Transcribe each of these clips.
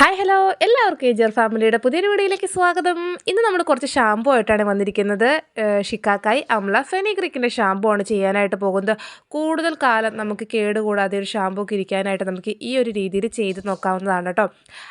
Hi hello എല്ലാവർക്കും ഏജർ ഫാമിലിയുടെ പുതിയൊരു വീഡിയോയിലേക്ക് സ്വാഗതം. ഇന്ന് നമ്മൾ കുറച്ച് ഷാമ്പൂ ആയിട്ടാണ് വന്നിരിക്കുന്നത്. ഷിക്കാക്കായ് അംല ഫെനിഗ്രീക്കിൻ്റെ ഷാമ്പൂ ആണ് ചെയ്യാനായിട്ട് പോകുന്നത്. കൂടുതൽ കാലം നമുക്ക് കേടുകൂടാതെ ഒരു ഷാമ്പൂ ഒക്കെ ഇരിക്കാനായിട്ട് നമുക്ക് ഈ ഒരു രീതിയിൽ ചെയ്ത് നോക്കാവുന്നതാണ് കേട്ടോ.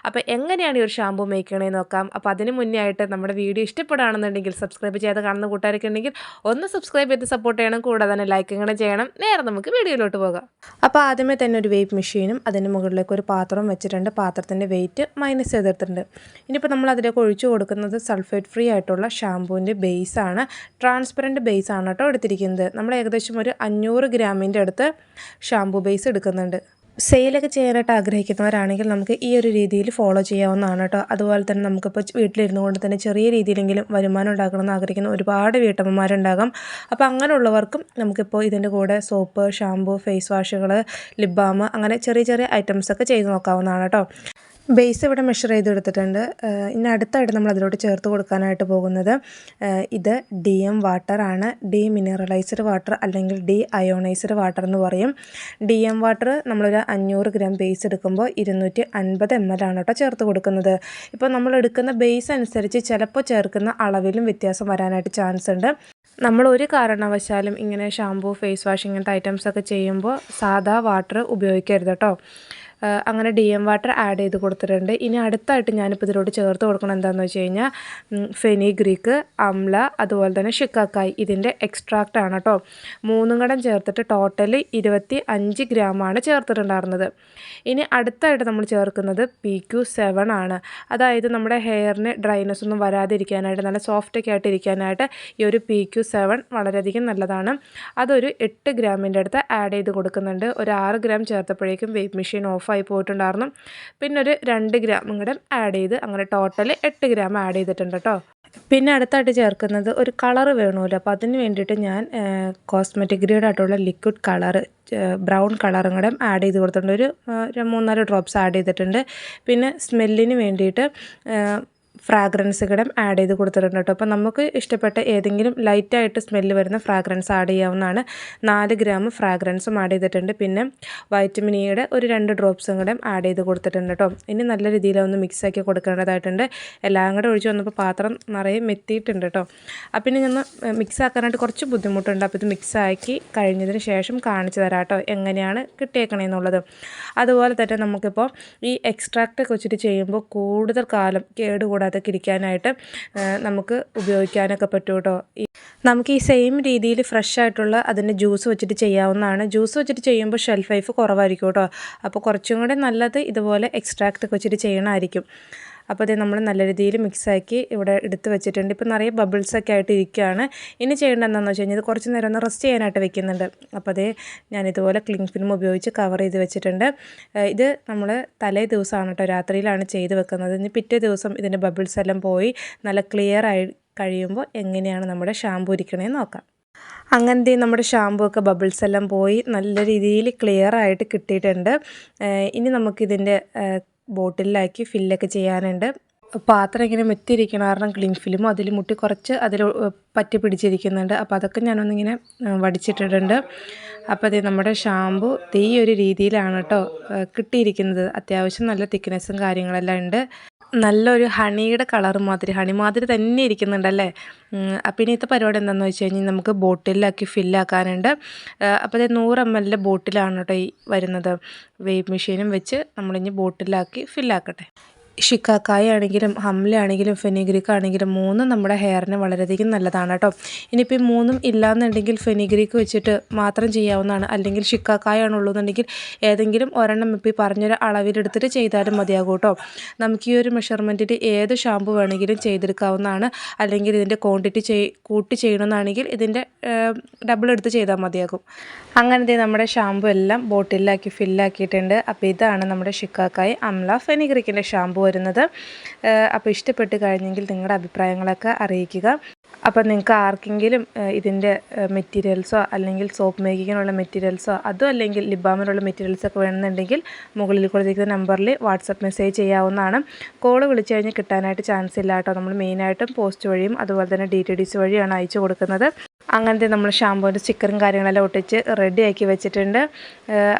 അപ്പോൾ എങ്ങനെയാണ് ഈ ഒരു ഷാമ്പൂ മേക്ക് ചെയ്യണമെന്ന് നോക്കാം. അപ്പോൾ അതിന് മുന്നേ ആയിട്ട് നമ്മുടെ വീഡിയോ ഇഷ്ടപ്പെടുകയാണെന്നുണ്ടെങ്കിൽ സബ്സ്ക്രൈബ് ചെയ്ത് കാണുന്ന കൂട്ടുകാരൊക്കെ ഉണ്ടെങ്കിൽ ഒന്ന് സബ്സ്ക്രൈബ് ചെയ്ത് സപ്പോർട്ട് ചെയ്യണം. കൂടാതെ തന്നെ ലൈക്ക് ഇങ്ങനെ ചെയ്യണം. നേരെ നമുക്ക് വീഡിയോയിലോട്ട് പോകാം. അപ്പോൾ ആദ്യമേ തന്നെ ഒരു വെയ്റ്റ് മെഷീനും അതിന് മുകളിലേക്ക് ഒരു പാത്രവും വെച്ചിട്ടുണ്ട്. പാത്രത്തിൻ്റെ വെയിറ്റ് മൈനസ് ചെയ്തെടുത്തിട്ടുണ്ട്. ഇനിയിപ്പോൾ നമ്മൾ അതിലേക്ക് ഒഴിച്ചു കൊടുക്കുന്നത് സൾഫേറ്റ് ഫ്രീ ആയിട്ടുള്ള ഷാമ്പൂവിൻ്റെ ബേസാണ്. ട്രാൻസ്പെറൻറ്റ് ബേസാണ് കേട്ടോ എടുത്തിരിക്കുന്നത്. നമ്മൾ ഏകദേശം ഒരു 500 ഗ്രാമിൻ്റെ അടുത്ത് ഷാമ്പൂ ബേസ് എടുക്കുന്നുണ്ട്. സെയിലൊക്കെ ചെയ്യാനായിട്ട് ആഗ്രഹിക്കുന്നവരാണെങ്കിൽ നമുക്ക് ഈ ഒരു രീതിയിൽ ഫോളോ ചെയ്യാവുന്നതാണ് കേട്ടോ. അതുപോലെ തന്നെ നമുക്കിപ്പോൾ വീട്ടിലിരുന്നു കൊണ്ട് തന്നെ ചെറിയ രീതിയിലെങ്കിലും വരുമാനം ഉണ്ടാക്കണമെന്ന് ആഗ്രഹിക്കുന്ന ഒരുപാട് വീട്ടമ്മമാരുണ്ടാകാം. അപ്പോൾ അങ്ങനെയുള്ളവർക്കും നമുക്കിപ്പോൾ ഇതിൻ്റെ കൂടെ സോപ്പ്, ഷാമ്പൂ, ഫേസ് വാഷുകൾ, ലിപ് ബാം അങ്ങനെ ചെറിയ ചെറിയ ഐറ്റംസൊക്കെ ചെയ്ത് നോക്കാവുന്നതാണ് കേട്ടോ. ബേസ് ഇവിടെ മെഷർ ചെയ്തെടുത്തിട്ടുണ്ട്. ഇനി അടുത്തായിട്ട് നമ്മൾ അതിലോട്ട് ചേർത്ത് കൊടുക്കാനായിട്ട് പോകുന്നത് ഇത് DM വാട്ടറാണ്. മിനറലൈസ്ഡ് വാട്ടർ അല്ലെങ്കിൽ അയോണൈസ്ഡ് വാട്ടർ എന്ന് പറയും. DM വാട്ടർ നമ്മളൊരു 500 ഗ്രാം ബേസ് എടുക്കുമ്പോൾ 250 ml ആണ് കേട്ടോ ചേർത്ത് കൊടുക്കുന്നത്. ഇപ്പോൾ നമ്മൾ എടുക്കുന്ന ബേസ് അനുസരിച്ച് ചിലപ്പോൾ ചേർക്കുന്ന അളവിലും വ്യത്യാസം വരാനായിട്ട് ചാൻസ് ഉണ്ട്. നമ്മൾ ഒരു കാരണവശാലും ഇങ്ങനെ ഷാമ്പൂ, ഫേസ് വാഷ് ഇങ്ങനത്തെ ഐറ്റംസൊക്കെ ചെയ്യുമ്പോൾ സാധാ വാട്ടർ ഉപയോഗിക്കരുത് കേട്ടോ. അങ്ങനെ DM വാട്ടർ ആഡ് ചെയ്ത് കൊടുത്തിട്ടുണ്ട്. ഇനി അടുത്തായിട്ട് ഞാനിപ്പോൾ ഇതിലോട്ട് ചേർത്ത് കൊടുക്കണം എന്താണെന്ന് വെച്ച് കഴിഞ്ഞാൽ ഫെനിഗ്രീക്ക്, അംല, അതുപോലെ തന്നെ ഷിക്കാക്കായ് ഇതിൻ്റെ എക്സ്ട്രാക്റ്റ് ആണ് കേട്ടോ. 3 കടം ചേർത്തിട്ട് ടോട്ടൽ 25 ഗ്രാമാണ് ചേർത്തിട്ടുണ്ടായിരുന്നത്. ഇനി അടുത്തായിട്ട് നമ്മൾ ചേർക്കുന്നത് PQ7 ആണ്. അതായത് നമ്മുടെ ഹെയറിന് ഡ്രൈനെസ് ഒന്നും വരാതിരിക്കാനായിട്ട് നല്ല സോഫ്റ്റൊക്കെ ആയിട്ട് ഇരിക്കാനായിട്ട് ഈ ഒരു PQ7 വളരെയധികം നല്ലതാണ്. അതൊരു 8 ഗ്രാമിൻ്റെ അടുത്ത് ആഡ് ചെയ്ത് കൊടുക്കുന്നുണ്ട്. ഒരു 6 ഗ്രാം ചേർത്തപ്പോഴേക്കും വെയ്റ്റ് മെഷീൻ ഓഫായി പോയിട്ടുണ്ടായിരുന്നു. പിന്നെ ഒരു 2 ഗ്രാം കൂടെ ആഡ് ചെയ്ത് അങ്ങനെ ടോട്ടൽ 8 ഗ്രാം ആഡ് ചെയ്തിട്ടുണ്ട് കേട്ടോ. പിന്നെ അടുത്തായിട്ട് ചേർക്കുന്നത് ഒരു കളറ് വേണമല്ലോ. അപ്പോൾ അതിന് വേണ്ടിയിട്ട് ഞാൻ കോസ്മെറ്റിക് ഗ്രേഡ് ആയിട്ടുള്ള ലിക്വിഡ് കളറ് ബ്രൗൺ കളറും കൂടെ ആഡ് ചെയ്ത് കൊടുത്തിട്ടുണ്ട്. ഒരു 3-4 ഡ്രോപ്സ് ആഡ് ചെയ്തിട്ടുണ്ട്. പിന്നെ സ്മെല്ലിന് വേണ്ടിയിട്ട് ഫ്രാഗ്രൻസ് കൂടെ ആഡ് ചെയ്ത് കൊടുത്തിട്ടുണ്ട് കേട്ടോ. അപ്പോൾ നമുക്ക് ഇഷ്ടപ്പെട്ട ഏതെങ്കിലും ലൈറ്റായിട്ട് സ്മെല്ല് വരുന്ന ഫ്രാഗ്രൻസ് ആഡ് ചെയ്യാവുന്നതാണ്. 4 ഗ്രാം ഫ്രാഗ്രൻസും ആഡ് ചെയ്തിട്ടുണ്ട്. പിന്നെ വൈറ്റമിൻ ഇയുടെ ഒരു 2 ഡ്രോപ്സും കൂടെ ആഡ് ചെയ്ത് കൊടുത്തിട്ടുണ്ട് കേട്ടോ. ഇനി നല്ല രീതിയിൽ ഒന്ന് മിക്സാക്കി കൊടുക്കേണ്ടതായിട്ടുണ്ട്. എല്ലാം കൂടെ ഒഴിച്ച് വന്നപ്പോൾ പാത്രം നിറയെ മെത്തിയിട്ടുണ്ട് കേട്ടോ. അപ്പം ഇനി ഒന്ന് മിക്സ് ആക്കാനായിട്ട് കുറച്ച് ബുദ്ധിമുട്ടുണ്ട്. അപ്പോൾ ഇത് മിക്സാക്കി കഴിഞ്ഞതിന് ശേഷം കാണിച്ചു തരാം കേട്ടോ എങ്ങനെയാണ് കിട്ടിയേക്കണേന്നുള്ളത്. അതുപോലെ തന്നെ നമുക്കിപ്പോൾ ഈ എക്സ്ട്രാക്റ്റൊക്കെ വെച്ചിട്ട് ചെയ്യുമ്പോൾ കൂടുതൽ കാലം കേടുകൂടാതെ ഇരിക്കാനായിട്ട് നമുക്ക് ഉപയോഗിക്കാനൊക്കെ പറ്റും കേട്ടോ. നമുക്ക് ഈ സെയിം രീതിയിൽ ഫ്രഷ് ആയിട്ടുള്ള അതിൻ്റെ ജ്യൂസ് വെച്ചിട്ട് ചെയ്യാവുന്നതാണ്. ജ്യൂസ് വെച്ചിട്ട് ചെയ്യുമ്പോൾ ഷെൽഫ് ലൈഫ് കുറവായിരിക്കും കേട്ടോ. അപ്പോൾ കുറച്ചും കൂടെ നല്ലത് ഇതുപോലെ എക്സ്ട്രാക്റ്റ് ഒക്കെ വെച്ചിട്ട് ചെയ്യണമായിരിക്കും. അപ്പോൾ അത് നമ്മൾ നല്ല രീതിയിൽ മിക്സാക്കി ഇവിടെ എടുത്ത് വെച്ചിട്ടുണ്ട്. ഇപ്പോൾ നിറയെ ബബിൾസൊക്കെ ആയിട്ട് ഇരിക്കുകയാണ്. ഇനി ചെയ്യേണ്ടത് എന്താണെന്ന് വെച്ച് കഴിഞ്ഞാൽ ഇത് കുറച്ച് നേരം ഒന്ന് റെസ്റ്റ് ചെയ്യാനായിട്ട് വെക്കുന്നുണ്ട്. അപ്പോൾ അതേ ഞാനിതുപോലെ ക്ലിംഗ് ഫിലിം ഉപയോഗിച്ച് കവർ ചെയ്ത് വെച്ചിട്ടുണ്ട്. ഇത് നമ്മൾ തലേ ദിവസമാണ് കേട്ടോ, രാത്രിയിലാണ് ചെയ്ത് വെക്കുന്നത്. ഇനി പിറ്റേ ദിവസം ഇതിൻ്റെ ബബിൾസ് എല്ലാം പോയി നല്ല ക്ലിയർ ആയി കഴിയുമ്പോൾ എങ്ങനെയാണ് നമ്മുടെ ഷാമ്പൂ ഇരിക്കണേന്ന് നോക്കാം. അങ്ങനത്തെ നമ്മുടെ ഷാമ്പൂ ഒക്കെ ബബിൾസ് എല്ലാം പോയി നല്ല രീതിയിൽ ക്ലിയർ ആയിട്ട് കിട്ടിയിട്ടുണ്ട്. ഇനി നമുക്കിതിൻ്റെ ബോട്ടിലാക്കി ഫില്ലൊക്കെ ചെയ്യാനുണ്ട്. പാത്രം ഇങ്ങനെ മെത്തിയിരിക്കണം കാരണം ക്ലിംഗ് ഫിലിമും അതിൽ മുട്ടി കുറച്ച് അതിൽ പറ്റി പിടിച്ചിരിക്കുന്നുണ്ട്. അപ്പോൾ അതൊക്കെ ഞാനൊന്നിങ്ങനെ വടിച്ചിട്ടിട്ടുണ്ട്. അപ്പോൾ അത് നമ്മുടെ ഷാമ്പു ഈ ഒരു രീതിയിലാണ് കേട്ടോ കിട്ടിയിരിക്കുന്നത്. അത്യാവശ്യം നല്ല തിക്നെസ്സും കാര്യങ്ങളെല്ലാം ഉണ്ട്. നല്ലൊരു ഹണിയുടെ കളർ മാതിരി ഹണി മാതിരി തന്നെ ഇരിക്കുന്നുണ്ടല്ലേ. അപ്പോൾ ഇനിയത്തെ പരിപാടി എന്താണെന്ന് വെച്ച് കഴിഞ്ഞാൽ നമുക്ക് ബോട്ടിലാക്കി ഫില്ലാക്കാനുണ്ട്. അപ്പോൾ അത് 100 ml ബോട്ടിലാണ് കേട്ടോ ഈ വരുന്നത്. വെയ്റ്റ് മെഷീനും വെച്ച് നമ്മളിനി ബോട്ടിലാക്കി ഫില്ലാക്കട്ടെ. ഷിക്കാക്കായ് ആണെങ്കിലും ഹംല ആണെങ്കിലും ഫെനിഗ്രീക്ക് ആണെങ്കിലും 3 നമ്മുടെ ഹെയറിന് വളരെയധികം നല്ലതാണ് കേട്ടോ. ഇനിയിപ്പോൾ ഈ 3 ഇല്ലയെന്നുണ്ടെങ്കിൽ ഫെനിഗ്രീക്ക് വെച്ചിട്ട് മാത്രം ചെയ്യാവുന്നതാണ്. അല്ലെങ്കിൽ ഷിക്കാക്കായ് ആണുള്ളതെന്നുണ്ടെങ്കിൽ ഏതെങ്കിലും ഒരെണ്ണം ഇപ്പോൾ ഈ പറഞ്ഞൊരു അളവിലെടുത്തിട്ട് ചെയ്താലും മതിയാകും കേട്ടോ. നമുക്ക് ഈ ഒരു മെഷർമെൻറ്റിൽ ഏത് ഷാമ്പു വേണമെങ്കിലും ചെയ്തെടുക്കാവുന്നതാണ്. അല്ലെങ്കിൽ ഇതിൻ്റെ ക്വാണ്ടിറ്റി കൂട്ടി ചെയ്യണമെന്നാണെങ്കിൽ ഇതിൻ്റെ ഡബിൾ എടുത്ത് ചെയ്താൽ മതിയാകും. അങ്ങനത്തെ നമ്മുടെ ഷാമ്പു എല്ലാം ബോട്ടിലാക്കി ഫില്ലാക്കിയിട്ടുണ്ട്. അപ്പോൾ ഇതാണ് നമ്മുടെ ഷിക്കാക്കായ് അംല ഫെനിഗ്രീക്കിൻ്റെ ഷാമ്പു വരുന്നത്. അപ്പോൾ ഇഷ്ടപ്പെട്ട് കഴിഞ്ഞെങ്കിൽ നിങ്ങളുടെ അഭിപ്രായങ്ങളൊക്കെ അറിയിക്കുക. അപ്പോൾ നിങ്ങൾക്ക് ആർക്കെങ്കിലും ഇതിൻ്റെ മെറ്റീരിയൽസോ അല്ലെങ്കിൽ സോപ്പ് മേക്കിങ്ങിനുള്ള മെറ്റീരിയൽസോ അതോ അല്ലെങ്കിൽ ലിപ് ബാമിനുള്ള മെറ്റീരിയൽസൊക്കെ വേണമെന്നുണ്ടെങ്കിൽ മുകളിൽ കൊടുത്തിരിക്കുന്ന നമ്പറിൽ വാട്സപ്പ് മെസ്സേജ് ചെയ്യാവുന്നതാണ്. കോൾ വിളിച്ചു കഴിഞ്ഞാൽ കിട്ടാനായിട്ട് ചാൻസ് ഇല്ല കേട്ടോ. നമ്മൾ മെയിനായിട്ടും പോസ്റ്റ് വഴിയും അതുപോലെ തന്നെ DTDC വഴിയാണ് അയച്ചു കൊടുക്കുന്നത്. അങ്ങനത്തെ നമ്മൾ ഷാമ്പൂവിൻ്റെ സ്റ്റിക്കറും കാര്യങ്ങളെല്ലാം ഒട്ടിച്ച് റെഡിയാക്കി വെച്ചിട്ടുണ്ട്.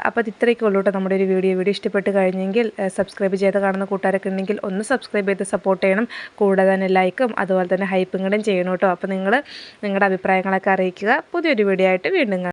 അപ്പോൾ അത് ഇത്രയൊക്കെ ഉള്ളൂ കേട്ടോ നമ്മുടെ ഒരു വീഡിയോ ഇഷ്ടപ്പെട്ട് കഴിഞ്ഞെങ്കിൽ സബ്സ്ക്രൈബ് ചെയ്ത് കാണുന്ന കൂട്ടുകാരൊക്കെ ഉണ്ടെങ്കിൽ ഒന്ന് സബ്സ്ക്രൈബ് ചെയ്ത് സപ്പോർട്ട് ചെയ്യണം. കൂടാതെ തന്നെ ലൈക്കും അതുപോലെ തന്നെ ഹൈപ്പും കൂടെ ചെയ്യണം കേട്ടോ. അപ്പോൾ നിങ്ങൾ നിങ്ങളുടെ അഭിപ്രായങ്ങളൊക്കെ അറിയിക്കുക. പുതിയൊരു വീഡിയോ ആയിട്ട് വീണ്ടും കാണാം.